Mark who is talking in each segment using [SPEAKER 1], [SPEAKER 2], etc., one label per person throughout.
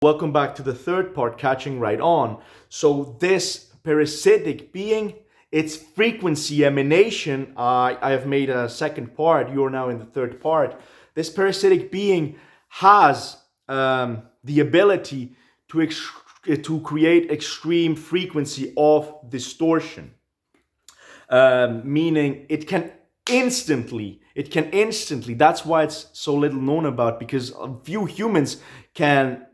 [SPEAKER 1] Welcome back to the third part, catching right on. So this parasitic being, its frequency emanation, I have made a second part. You are now in the third part. This parasitic being has the ability to create extreme frequency of distortion, meaning it can instantly, that's why it's so little known about, because few humans can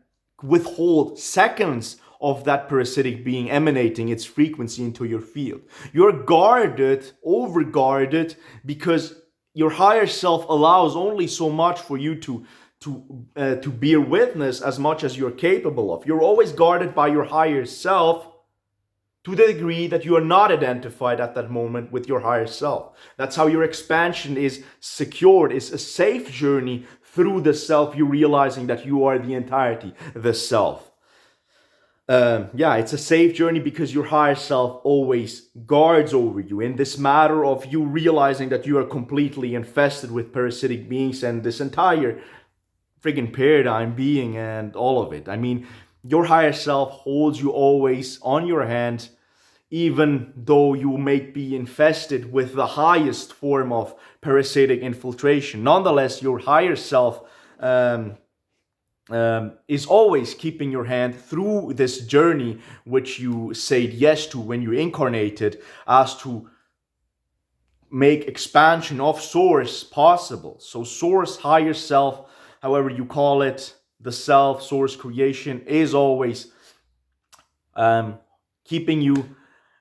[SPEAKER 1] withhold seconds of that parasitic being emanating its frequency into your field. You're guarded, over guarded, because your higher self allows only so much for you to bear witness as much as you're capable of. You're always guarded by your higher self, to the degree that you are not identified at that moment with your higher self. That's how your expansion is secured, is a safe journey through the self, you realizing that you are the entirety, the self. It's a safe journey because your higher self always guards over you. In this matter of you realizing that you are completely infested with parasitic beings and this entire friggin' paradigm being and all of it. I mean, your higher self holds you always on your hand, even though you may be infested with the highest form of parasitic infiltration. Nonetheless, your higher self is always keeping your hand through this journey, which you said yes to when you incarnated, as to make expansion of source possible. So source, higher self, however you call it, the self, source, creation, is always keeping you,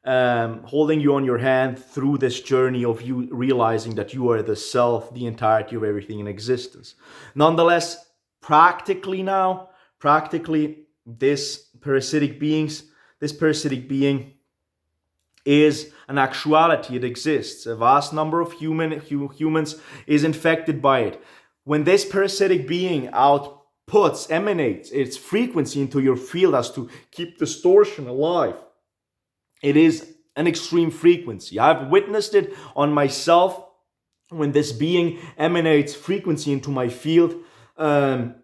[SPEAKER 1] holding you on your hand through this journey of you realizing that you are the self, the entirety of everything in existence. Nonetheless, practically, this parasitic being is an actuality. It exists. A vast number of humans is infected by it. When this parasitic being emanates its frequency into your field as to keep distortion alive, it is an extreme frequency. I've witnessed it on myself. When this being emanates frequency into my field, it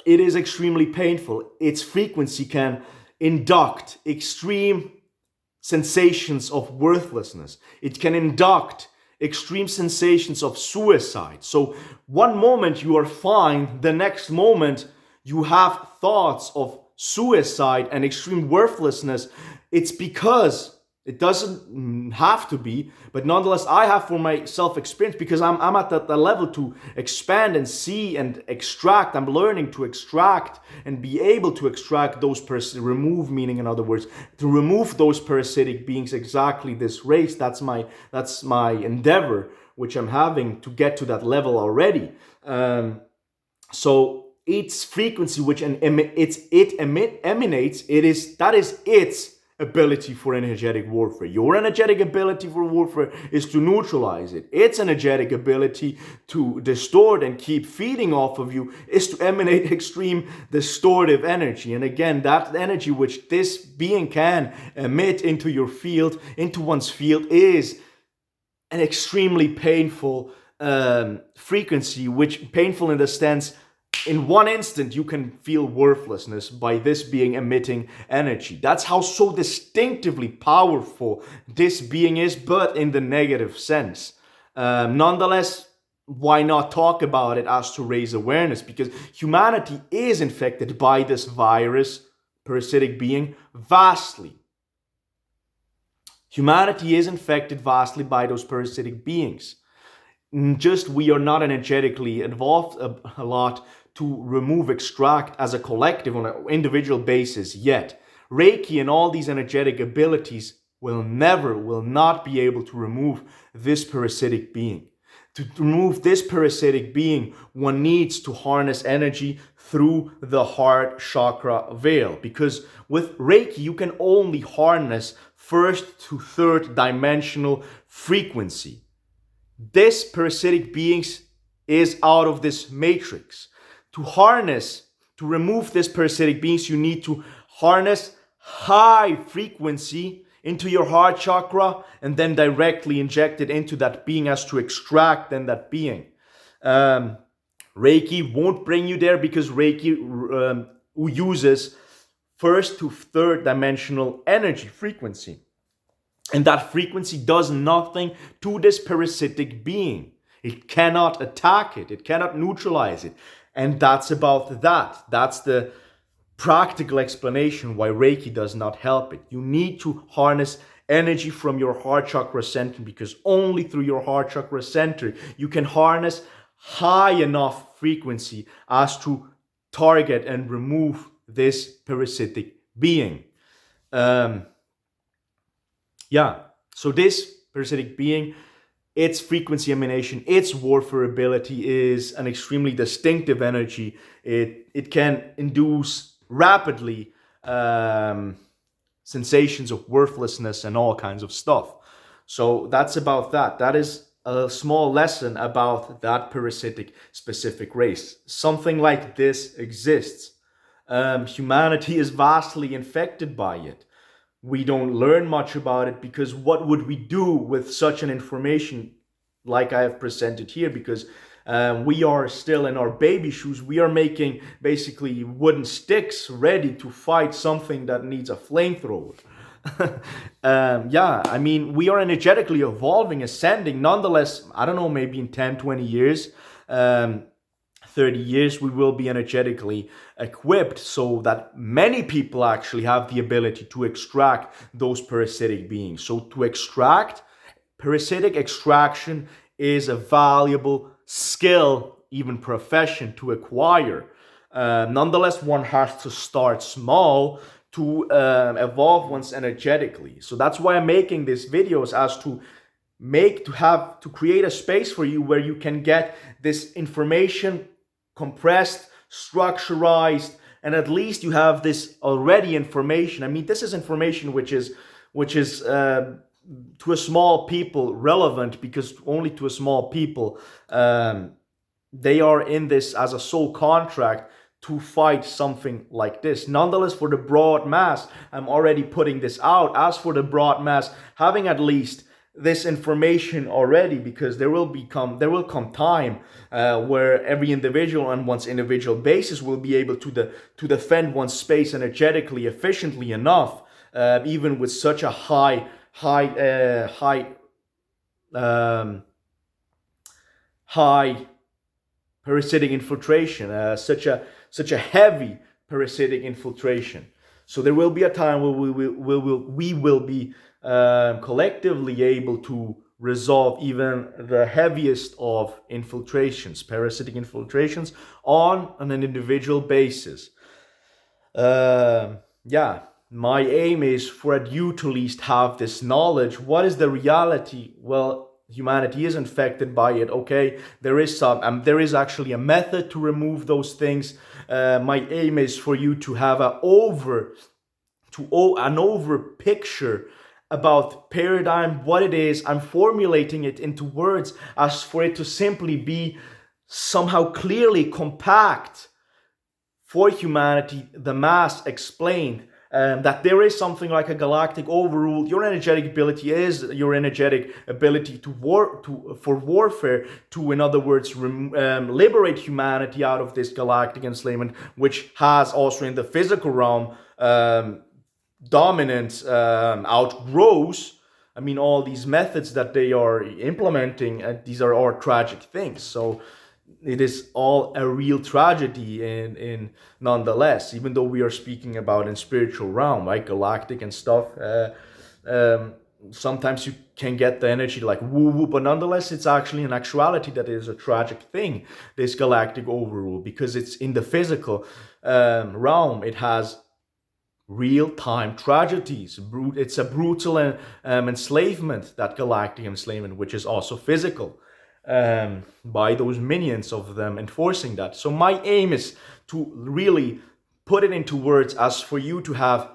[SPEAKER 1] is extremely painful. Its frequency can induct extreme sensations of worthlessness. It can induct extreme sensations of suicide. So one moment you are fine, the next moment you have thoughts of suicide and extreme worthlessness. It's because it doesn't have to be, but nonetheless, I have for my self-experience, because I'm at that level to expand and see and extract. I'm learning to extract and be able to extract those remove, meaning in other words, to remove those parasitic beings, exactly this race. That's my endeavor, which I'm having to get to that level already. So its frequency, which emanates, that is its ability for energetic warfare. Your energetic ability for warfare is to neutralize it. Its energetic ability to distort and keep feeding off of you is to emanate extreme distortive energy. And again, that energy which this being can emit into your field, into one's field, is an extremely painful frequency, which painful in the sense, in one instant, you can feel worthlessness by this being emitting energy. That's how so distinctively powerful this being is, but in the negative sense. Nonetheless, why not talk about it as to raise awareness? Because humanity is infected by this virus, parasitic being, vastly. Humanity is infected vastly by those parasitic beings. Just we are not energetically involved a lot to remove, extract as a collective on an individual basis yet. Reiki and all these energetic abilities will not be able to remove this parasitic being. To remove this parasitic being, one needs to harness energy through the heart chakra veil. Because with Reiki, you can only harness first to third dimensional frequency. This parasitic being is out of this matrix. To remove this parasitic beings, you need to harness high frequency into your heart chakra and then directly inject it into that being as to extract then that being. Reiki won't bring you there, because Reiki who uses first to third dimensional energy frequency. And that frequency does nothing to this parasitic being. It cannot attack it. It cannot neutralize it. And that's about that. That's the practical explanation why Reiki does not help it. You need to harness energy from your heart chakra center, because only through your heart chakra center you can harness high enough frequency as to target and remove this parasitic being. So this parasitic being, its frequency emanation, its warfare ability is an extremely distinctive energy. It can induce rapidly sensations of worthlessness and all kinds of stuff. So that's about that. That is a small lesson about that parasitic specific race. Something like this exists. Humanity is vastly infected by it. We don't learn much about it, because what would we do with such an information like I have presented here? Because we are still in our baby shoes. We are making basically wooden sticks ready to fight something that needs a flamethrower. I mean, we are energetically evolving, ascending. Nonetheless, I don't know, maybe in 10, 20 years, 30 years, we will be energetically equipped so that many people actually have the ability to extract those parasitic beings. So to extract, parasitic extraction is a valuable skill, even profession, to acquire. Nonetheless, one has to start small to evolve once energetically. So that's why I'm making these videos, as to create a space for you where you can get this information compressed, structurized, and at least you have this already information. I mean, this is information which is to a small people relevant, because only to a small people they are in this as a sole contract to fight something like this. Nonetheless, for the broad mass, I'm already putting this out. As for the broad mass, having at least this information already, because there will come time where every individual on one's individual basis will be able to defend one's space energetically efficiently enough, even with such a high parasitic infiltration, such a heavy parasitic infiltration. So there will be a time where we will be collectively able to resolve even the heaviest of infiltrations, parasitic infiltrations, on an individual basis. My aim is for you to at least have this knowledge. What is the reality? Well, humanity is infected by it. Okay, there is actually a method to remove those things. My aim is for you to have an over picture about paradigm, what it is. I'm formulating it into words as for it to simply be somehow clearly compact for humanity, the mass explained. That there is something like a galactic overrule. Your energetic ability is your energetic ability for warfare, to, in other words, liberate humanity out of this galactic enslavement, which has also in the physical realm dominance outgrows. I mean, all these methods that they are implementing, these are all tragic things. So it is all a real tragedy in nonetheless, even though we are speaking about in spiritual realm, right, galactic and stuff. Sometimes you can get the energy like woo-woo, but nonetheless, it's actually in actuality that it is a tragic thing, this galactic overrule, because it's in the physical realm. It has real-time tragedies. It's a brutal enslavement, that galactic enslavement, which is also physical, by those minions of them enforcing that. So my aim is to really put it into words as for you to have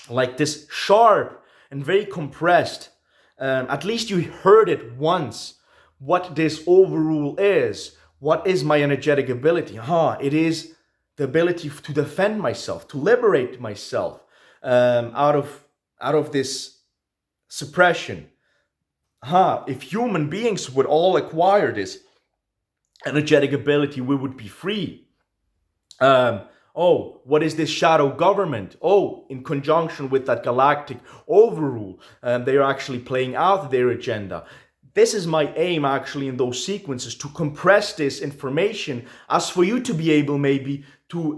[SPEAKER 1] like this sharp and very compressed, at least you heard it once, what this overrule is. What is my energetic ability? It is the ability to defend myself, to liberate myself out of this suppression. If human beings would all acquire this energetic ability, we would be free. Oh, what is this shadow government? Oh, in conjunction with that galactic overrule, they are actually playing out their agenda. This is my aim actually in those sequences, to compress this information as for you to be able maybe to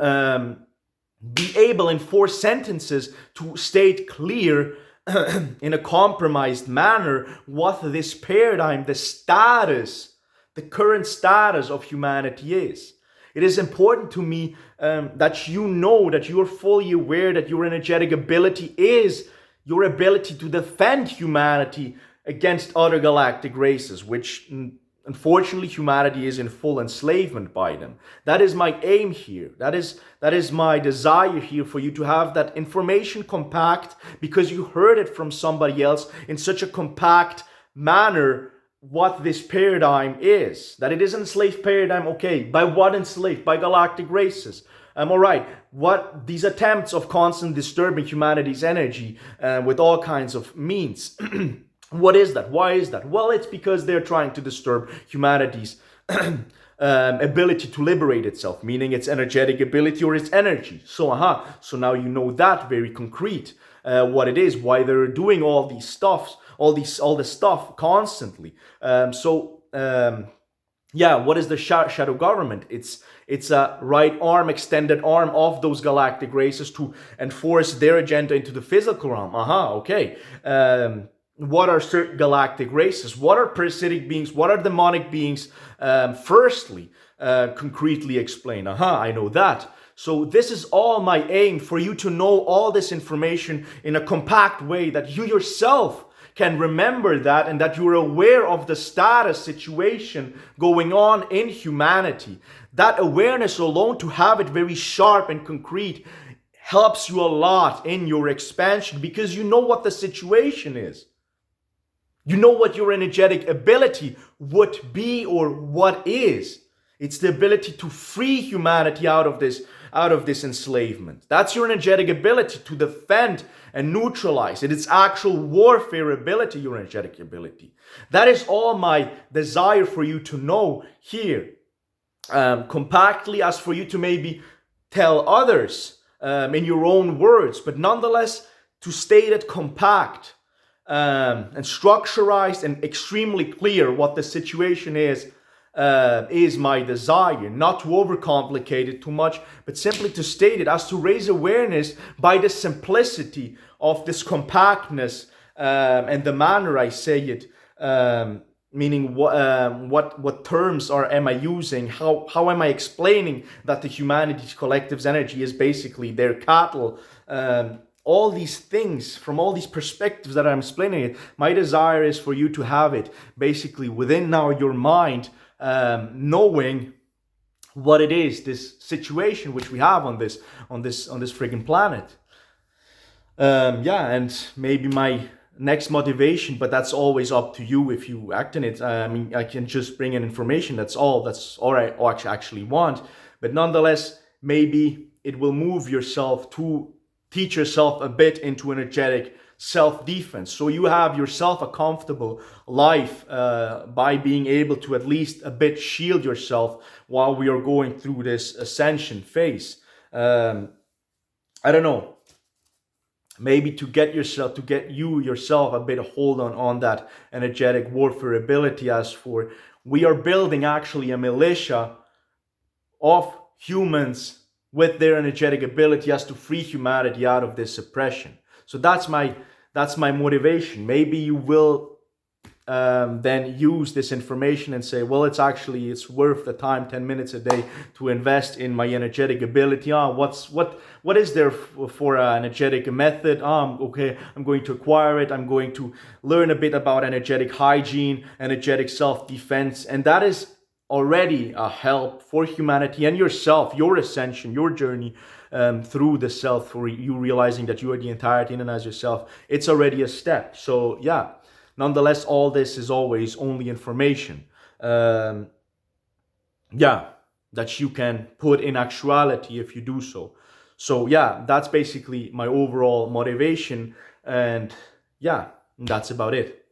[SPEAKER 1] be able in 4 sentences to state clear in a compromised manner what this paradigm, the status, the current status of humanity is. It is important to me that you know, that you are fully aware that your energetic ability is your ability to defend humanity against other galactic races, which unfortunately humanity is in full enslavement by them. That is my aim here. That is my desire here, for you to have that information compact, because you heard it from somebody else in such a compact manner, what this paradigm is. That it is an enslaved paradigm. Okay, by what enslaved? By galactic races. All right, what these attempts of constantly disturbing humanity's energy with all kinds of means. What is that? Why is that? Well, it's because they're trying to disturb humanity's ability to liberate itself, meaning its energetic ability or its energy. So, so now you know that very concrete what it is, why they're doing all these stuffs, all this stuff constantly. What is the shadow government? It's a right arm, extended arm of those galactic races to enforce their agenda into the physical realm. Okay. What are certain galactic races? What are parasitic beings? What are demonic beings? Firstly, concretely explain. I know that. So this is all my aim, for you to know all this information in a compact way, that you yourself can remember that, and that you're aware of the status situation going on in humanity. That awareness alone, to have it very sharp and concrete, helps you a lot in your expansion, because you know what the situation is. You know what your energetic ability would be, or what is. It's the ability to free humanity out of this enslavement. That's your energetic ability to defend and neutralize it. It's actual warfare ability, your energetic ability. That is all my desire for you to know here. Compactly, as for you to maybe tell others in your own words, but nonetheless to state it compact and structurized and extremely clear what the situation is my desire. Not to overcomplicate it too much, but simply to state it, as to raise awareness by the simplicity of this compactness and the manner I say it. Meaning what terms am I using? How am I explaining that the humanity's collective's energy is basically their cattle? All these things, from all these perspectives that I'm explaining it, my desire is for you to have it basically within now your mind, knowing what it is, this situation which we have on this friggin' planet. And maybe my next motivation, but that's always up to you if you act in it. I mean, I can just bring in information. That's all I actually want. But nonetheless, maybe it will move yourself to teach yourself a bit into energetic self-defense. So you have yourself a comfortable life by being able to at least a bit shield yourself while we are going through this ascension phase. I don't know. Maybe to get you yourself a bit of hold on that energetic warfare ability. As for, we are building actually a militia of humans with their energetic ability as to free humanity out of this oppression. So that's my motivation. Maybe you will then use this information and say, well, it's worth the time, 10 minutes a day, to invest in my energetic ability. What is there for an energetic method? Okay, I'm going to acquire it. I'm going to learn a bit about energetic hygiene, energetic self-defense, and that is already a help for humanity and yourself, your ascension, your journey through the self, for you realizing that you are the entirety in and as yourself. It's already a step. So yeah, nonetheless, all this is always only information. That you can put in actuality if you do so. So yeah, that's basically my overall motivation, and yeah, that's about it.